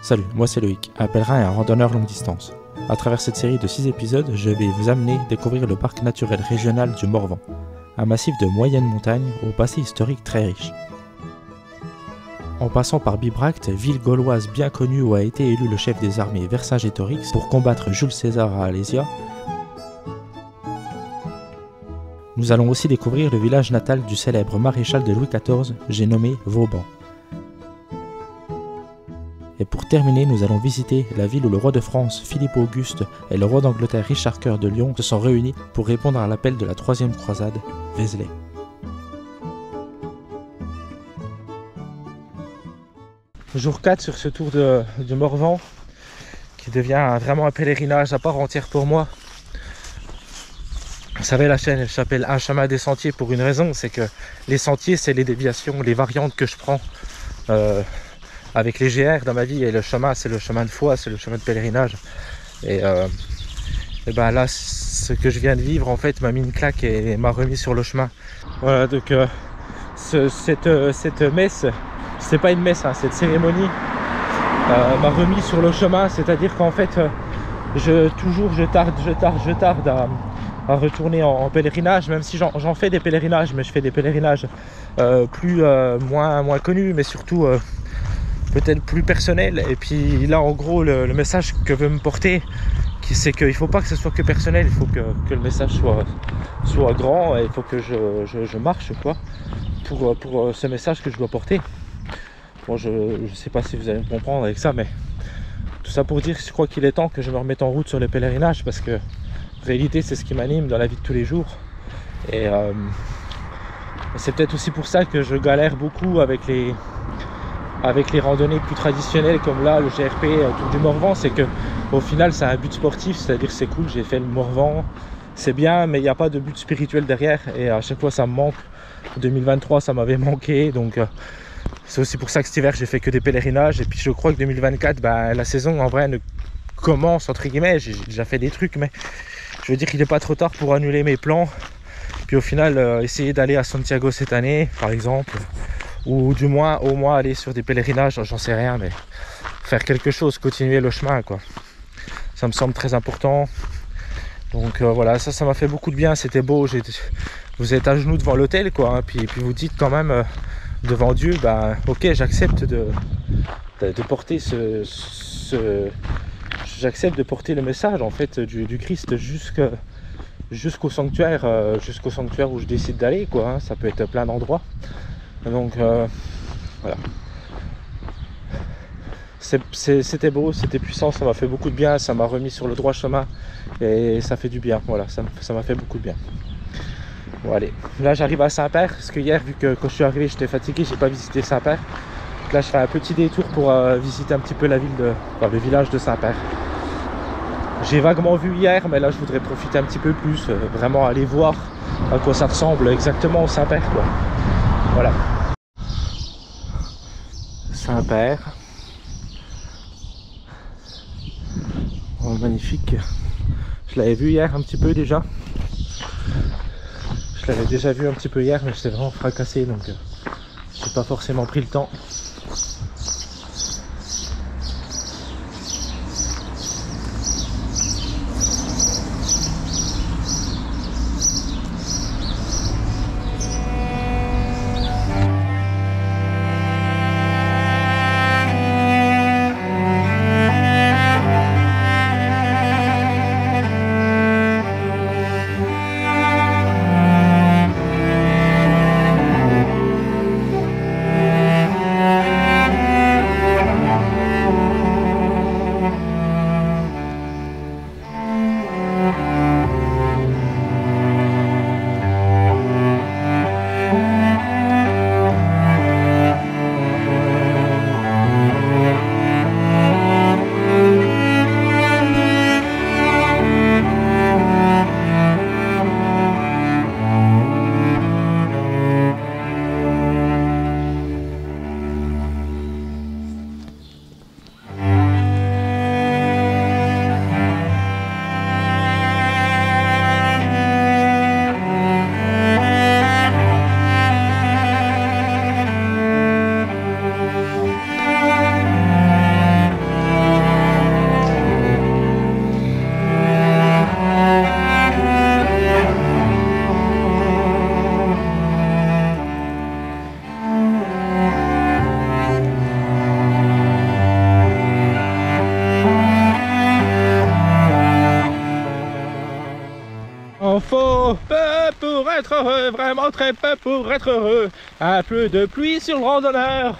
Salut, moi c'est Loïc, un pèlerin et un randonneur longue distance. À travers cette série de 6 épisodes, je vais vous amener découvrir le parc naturel régional du Morvan, un massif de moyenne montagne au passé historique très riche. En passant par Bibracte, ville gauloise bien connue où a été élu le chef des armées Vercingétorix pour combattre Jules César à Alésia, nous allons aussi découvrir le village natal du célèbre maréchal de Louis XIV, j'ai nommé Vauban. Et pour terminer, nous allons visiter la ville où le roi de France, Philippe Auguste, et le roi d'Angleterre, Richard Cœur de Lion, se sont réunis pour répondre à l'appel de la troisième croisade, Vézelay. Jour 4 sur ce tour du Morvan, qui devient vraiment un pèlerinage à part entière pour moi. Vous savez, la chaîne elle s'appelle Un chemin des sentiers pour une raison, c'est que les sentiers, c'est les déviations, les variantes que je prends avec les GR dans ma vie, et le chemin, c'est le chemin de foi, c'est le chemin de pèlerinage. Et ben là, ce que je viens de vivre, en fait, m'a mis une claque et m'a remis sur le chemin. Voilà, donc cette messe, c'est pas une messe, hein, cette cérémonie m'a remis sur le chemin, c'est-à-dire qu'en fait, je tarde à retourner en pèlerinage, même si j'en fais des pèlerinages, mais je fais des pèlerinages moins connus, mais surtout peut-être plus personnels. Et puis là, en gros, le message que veut me porter, c'est qu'il ne faut pas que ce soit que personnel, il faut que le message soit grand, et il faut que je marche quoi pour ce message que je dois porter. Bon, je ne sais pas si vous allez me comprendre avec ça, mais tout ça pour dire que je crois qu'il est temps que je me remette en route sur les pèlerinages, parce que en réalité, c'est ce qui m'anime dans la vie de tous les jours. Et c'est peut-être aussi pour ça que je galère beaucoup avec les randonnées plus traditionnelles, comme là, le GRP Tour du Morvan. C'est que au final, c'est un but sportif, c'est-à-dire c'est cool, j'ai fait le Morvan, c'est bien, mais il n'y a pas de but spirituel derrière. Et à chaque fois, ça me manque. 2023, ça m'avait manqué, donc c'est aussi pour ça que cet hiver, j'ai fait que des pèlerinages. Et puis je crois que 2024, la saison, en vrai, ne commence, entre guillemets. J'ai déjà fait des trucs, mais je veux dire qu'il n'est pas trop tard pour annuler mes plans. Puis au final, essayer d'aller à Santiago cette année, par exemple. Ou du moins, au moins aller sur des pèlerinages, j'en sais rien, mais faire quelque chose, continuer le chemin, quoi. Ça me semble très important. Donc voilà, ça m'a fait beaucoup de bien, c'était beau. Vous êtes à genoux devant l'autel, quoi, hein, puis vous dites quand même devant Dieu, ok, j'accepte de porter j'accepte de porter le message, en fait, du Christ jusqu'au sanctuaire où je décide d'aller, quoi, hein. Ça peut être plein d'endroits. Donc voilà, c'était beau, c'était puissant, ça m'a fait beaucoup de bien, ça m'a remis sur le droit chemin et ça fait du bien. Voilà, ça m'a fait beaucoup de bien. Bon, allez, là j'arrive à Saint-Père, parce que hier, vu que quand je suis arrivé j'étais fatigué, j'ai pas visité Saint-Père. Donc là je fais un petit détour pour visiter un petit peu le village de Saint-Père. J'ai vaguement vu hier, mais là je voudrais profiter un petit peu plus, vraiment aller voir à quoi ça ressemble exactement au Saint-Père, quoi. Voilà. Saint-Père. Oh, magnifique. Je l'avais vu hier un petit peu déjà. Je l'avais déjà vu un petit peu hier, mais j'étais vraiment fracassé, donc j'ai pas forcément pris le temps. être heureux, vraiment très peu pour être heureux. Un peu de pluie sur le randonneur.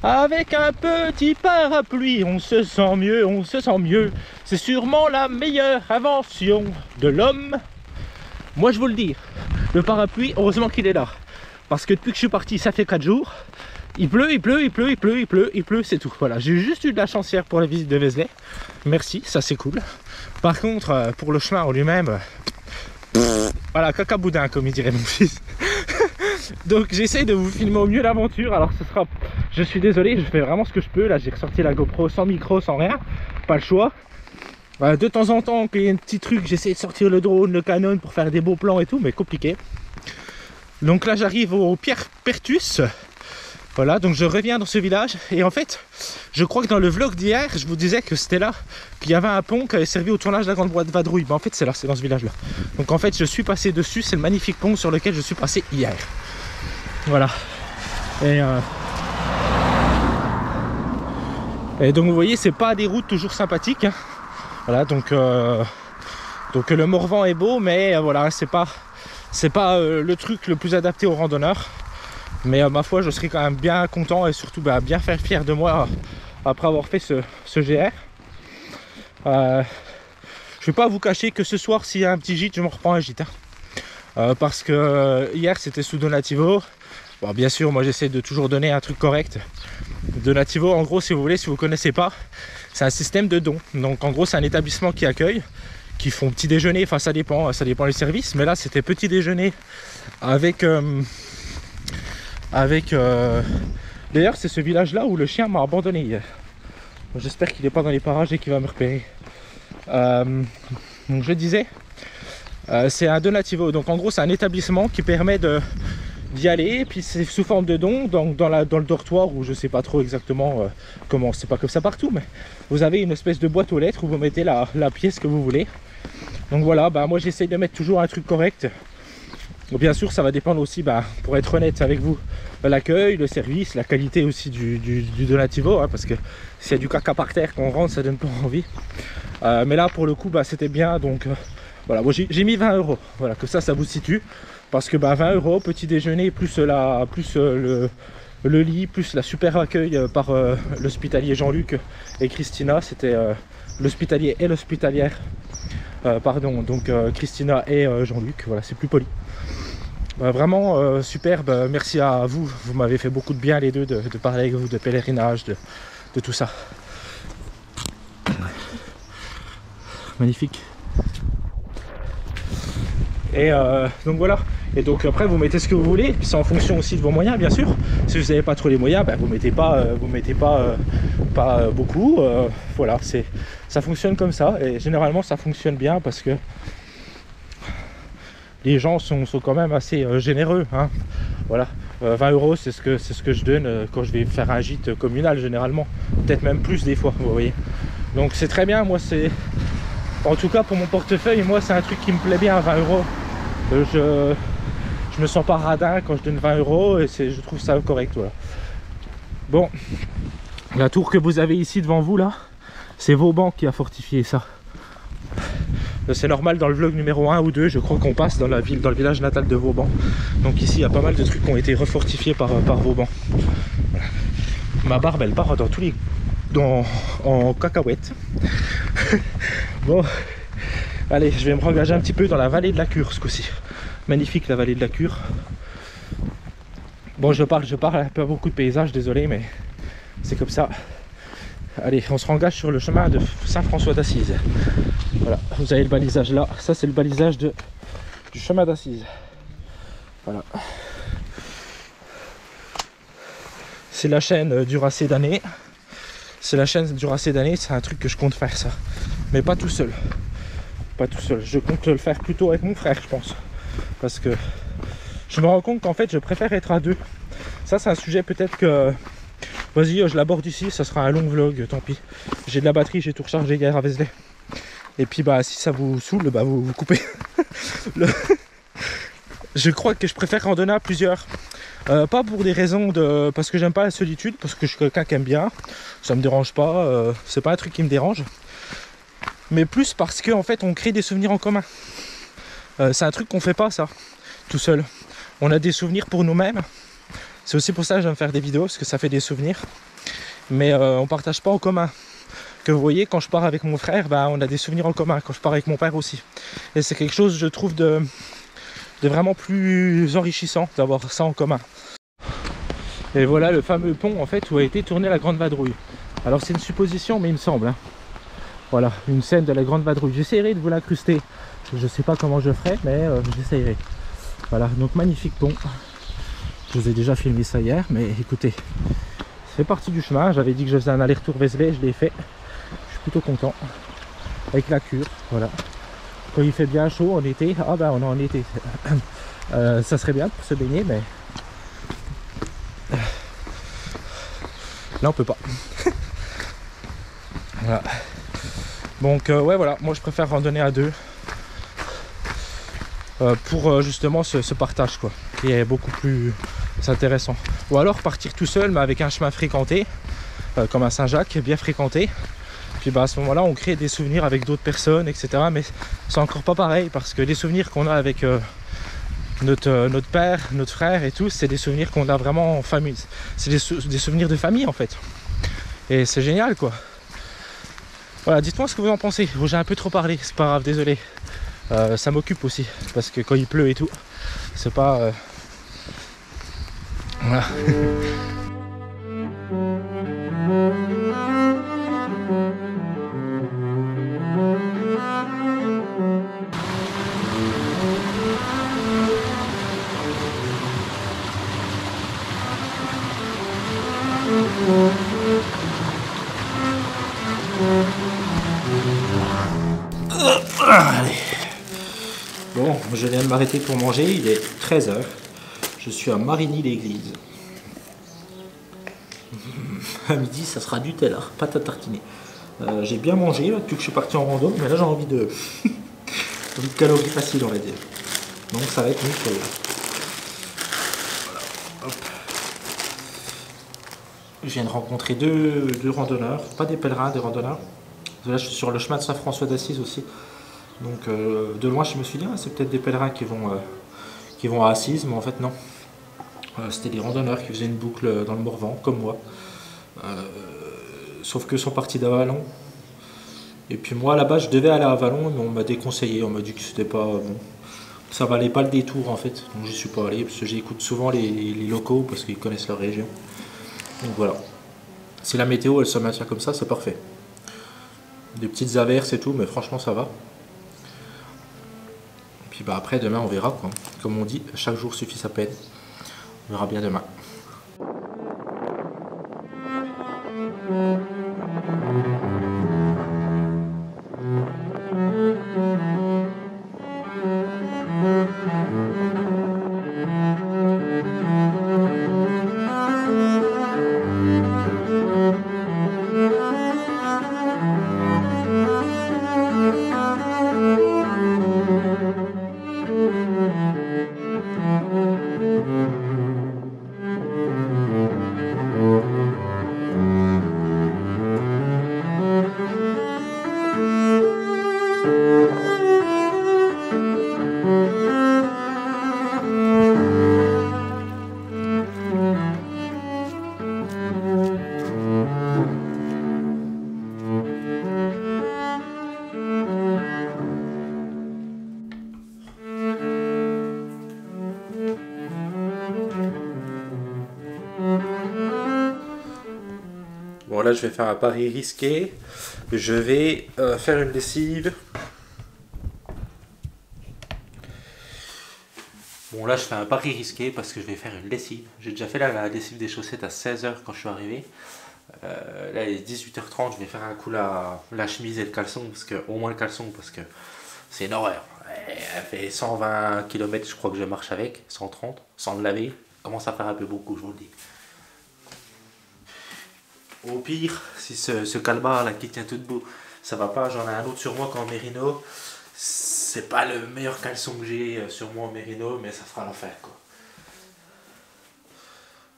Avec un petit parapluie, on se sent mieux, on se sent mieux. C'est sûrement la meilleure invention de l'homme. Moi je vous le dis, le parapluie, heureusement qu'il est là. Parce que depuis que je suis parti, ça fait 4 jours. Il pleut, il pleut, il pleut, il pleut, il pleut, il pleut, c'est tout. Voilà, j'ai juste eu de la chance hier pour la visite de Vézelay. Merci, ça c'est cool. Par contre, pour le chemin en lui-même, voilà, caca boudin comme il dirait mon fils. Donc j'essaye de vous filmer au mieux l'aventure. Alors ce sera, je suis désolé, je fais vraiment ce que je peux. Là j'ai ressorti la GoPro sans micro, sans rien, pas le choix. De temps en temps, qu'il y ait un petit truc, j'essaie de sortir le drone, le Canon pour faire des beaux plans et tout, mais compliqué. Donc là j'arrive au Pierre Pertus. Voilà, donc je reviens dans ce village. Et en fait, je crois que dans le vlog d'hier, je vous disais que c'était là qu'il y avait un pont qui avait servi au tournage de la Grande Boîte de Vadrouille. Ben, en fait c'est là, c'est dans ce village là. Donc en fait je suis passé dessus, c'est le magnifique pont sur lequel je suis passé hier. Voilà. Et donc vous voyez, c'est pas des routes toujours sympathiques, hein. Voilà, donc le Morvan est beau, mais voilà, c'est pas le truc le plus adapté aux randonneurs. Mais ma foi, je serai quand même bien content et surtout bien fier de moi après avoir fait ce GR. Je vais pas vous cacher que ce soir, s'il y a un petit gîte, je me reprends un gîte, hein. Parce que hier c'était sous Donativo. Bon, bien sûr, moi j'essaie de toujours donner un truc correct. Donativo, en gros, si vous voulez, si vous connaissez pas, c'est un système de dons. Donc en gros, c'est un établissement qui accueille, qui font petit déjeuner, enfin ça dépend des services. Mais là, c'était petit déjeuner avec... D'ailleurs, c'est ce village-là où le chien m'a abandonné hier. J'espère qu'il n'est pas dans les parages et qu'il va me repérer. Donc je disais, c'est un Donativo. Donc en gros, c'est un établissement qui permet d'y aller, et puis c'est sous forme de don dans le dortoir, où je sais pas trop exactement comment, c'est pas comme ça partout, mais vous avez une espèce de boîte aux lettres où vous mettez la pièce que vous voulez. Donc voilà, moi j'essaye de mettre toujours un truc correct. Donc, bien sûr ça va dépendre aussi, pour être honnête avec vous, l'accueil, le service, la qualité aussi du Donativo, hein, parce que s'il y a du caca par terre qu'on rentre, ça donne pas envie. Mais là pour le coup c'était bien, donc voilà, moi j'ai mis 20 €, voilà, que ça vous situe. Parce que 20 €, petit déjeuner, plus le lit, plus la super accueil par l'hospitalier Jean-Luc et Christina. C'était l'hospitalier et l'hospitalière, pardon, donc Christina et Jean-Luc, voilà, c'est plus poli. Vraiment superbe, merci à vous, vous m'avez fait beaucoup de bien les deux de parler avec vous de pèlerinage, de tout ça. Magnifique. Et donc voilà, et donc après vous mettez ce que vous voulez, puis c'est en fonction aussi de vos moyens bien sûr. Si vous n'avez pas trop les moyens, vous mettez pas beaucoup, voilà, ça fonctionne comme ça, et généralement ça fonctionne bien parce que les gens sont quand même assez généreux, hein. Voilà, 20 € c'est ce que je donne quand je vais faire un gîte communal généralement, peut-être même plus des fois, vous voyez. Donc c'est très bien, moi c'est, en tout cas pour mon portefeuille, moi c'est un truc qui me plaît bien à 20 €. Je me sens pas radin quand je donne 20 € et je trouve ça correct, voilà. Bon, la tour que vous avez ici devant vous là, c'est Vauban qui a fortifié ça. C'est normal, dans le vlog numéro 1 ou 2, je crois qu'on passe dans le village natal de Vauban. Donc ici il y a pas mal de trucs qui ont été refortifiés par Vauban. Voilà. Ma barbe elle part dans tous les... en cacahuètes. Bon, allez, je vais me rengager un petit peu dans la vallée de la Cure ce coup-ci. Magnifique la vallée de la Cure. Bon, je parle un peu beaucoup de paysages, désolé, mais c'est comme ça. Allez, on se engage sur le chemin de Saint-François d'Assise. Voilà, vous avez le balisage là. Ça, c'est le balisage du chemin d'Assise. Voilà. C'est la chaîne Duracé d'année. C'est la chaîne Duracé d'année, c'est un truc que je compte faire ça. Mais pas tout seul. Pas tout seul. Je compte le faire plutôt avec mon frère, je pense. Parce que je me rends compte qu'en fait, je préfère être à deux. Ça, c'est un sujet peut-être que... Vas-y, je l'aborde ici, ça sera un long vlog, tant pis. J'ai de la batterie, j'ai tout rechargé hier à Vézelay. Et puis si ça vous saoule, vous coupez. Je crois que je préfère randonner à plusieurs. Pas pour des raisons de... Parce que j'aime pas la solitude, parce que je suis quelqu'un qui aime bien. Ça me dérange pas, c'est pas un truc qui me dérange. Mais plus parce qu'en fait on crée des souvenirs en commun. C'est un truc qu'on fait pas ça. tout seul. On a des souvenirs pour nous-mêmes. C'est aussi pour ça que j'aime faire des vidéos, parce que ça fait des souvenirs. Mais on partage pas en commun. Que vous voyez, quand je pars avec mon frère, bah, on a des souvenirs en commun. Quand je pars avec mon père aussi. Et c'est quelque chose, je trouve, de vraiment plus enrichissant d'avoir ça en commun. Et voilà le fameux pont en fait où a été tournée la Grande Vadrouille. Alors c'est une supposition, mais il me semble. Hein. Voilà, une scène de la Grande Vadrouille. J'essaierai de vous l'incruster. Je sais pas comment je ferai, mais j'essaierai. Voilà, donc magnifique pont. Je vous ai déjà filmé ça hier, mais écoutez, ça fait partie du chemin. J'avais dit que je faisais un aller-retour Vézelay, je l'ai fait. Je suis plutôt content. Avec la cure, voilà. Quand il fait bien chaud en été, ah ben on est en été. Ça serait bien pour se baigner, mais là on peut pas. Voilà. Donc ouais voilà, moi je préfère randonner à deux pour justement ce partage quoi, qui est beaucoup plus intéressant. Ou alors partir tout seul mais avec un chemin fréquenté, comme à Saint-Jacques, bien fréquenté. Puis bah, à ce moment-là on crée des souvenirs avec d'autres personnes, etc. Mais c'est encore pas pareil parce que les souvenirs qu'on a avec notre père, notre frère et tout, c'est des souvenirs qu'on a vraiment en famille. C'est des souvenirs de famille en fait. Et c'est génial quoi. Voilà, dites-moi ce que vous en pensez. J'ai un peu trop parlé, c'est pas grave, désolé. Ça m'occupe aussi, parce que quand il pleut et tout, c'est pas... Voilà. Allez. Bon, je viens de m'arrêter pour manger, il est 13 h. Je suis à Marigny-l'Église. À midi, ça sera Nutella, pâte à tartiner. J'ai bien mangé là, depuis que je suis parti en rando, mais là j'ai envie de... envie de calories faciles, on va dire. Donc ça va être nickel. Voilà. Hop. Je viens de rencontrer deux randonneurs, pas des pèlerins, des randonneurs. Là je suis sur le chemin de Saint-François d'Assise aussi. Donc de loin je me suis dit ah, c'est peut-être des pèlerins qui vont à Assise, mais en fait non. C'était des randonneurs qui faisaient une boucle dans le Morvan, comme moi. Sauf qu'eux sont partis d'Avallon. Et puis moi là-bas je devais aller à Avallon, mais on m'a déconseillé, on m'a dit que c'était pas bon. Ça valait pas le détour en fait, donc j'y suis pas allé, parce que j'écoute souvent les locaux, parce qu'ils connaissent leur région. Donc voilà. Si la météo elle se maintient comme ça, c'est parfait. Des petites averses et tout, mais franchement ça va. Puis bah après demain on verra quoi. Comme on dit, chaque jour suffit sa peine. On verra bien demain. Bon là je vais faire un pari risqué, je vais faire une lessive. Bon là je fais un pari risqué parce que je vais faire une lessive. J'ai déjà fait la lessive des chaussettes à 16 h quand je suis arrivé. Là il est 18 h 30, je vais faire un coup la chemise et le caleçon, parce que, au moins le caleçon parce que c'est une horreur. Elle fait 120 km je crois que je marche avec, 130, sans le laver. Commence à faire un peu beaucoup, je vous le dis. Au pire, si ce calbar là qui tient tout debout, ça va pas, j'en ai un autre sur moi qu'en mérino. C'est pas le meilleur caleçon que j'ai sur moi en mérino, mais ça fera l'enfer quoi.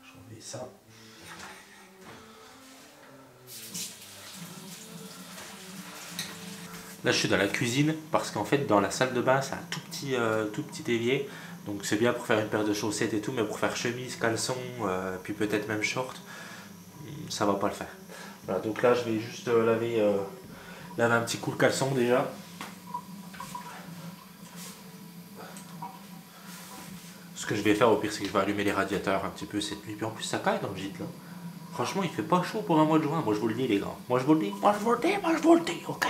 J'en mets ça. Là je suis dans la cuisine parce qu'en fait dans la salle de bain c'est un tout petit évier. Donc c'est bien pour faire une paire de chaussettes et tout, mais pour faire chemise, caleçon, puis peut-être même short, ça va pas le faire. Voilà, donc là je vais juste laver un petit coup le caleçon déjà. Ce que je vais faire au pire, c'est que je vais allumer les radiateurs un petit peu cette nuit. Puis en plus ça caille dans le gîte là. Franchement il fait pas chaud pour un mois de juin, moi je vous le dis les gars. Moi je vous le dis, ok.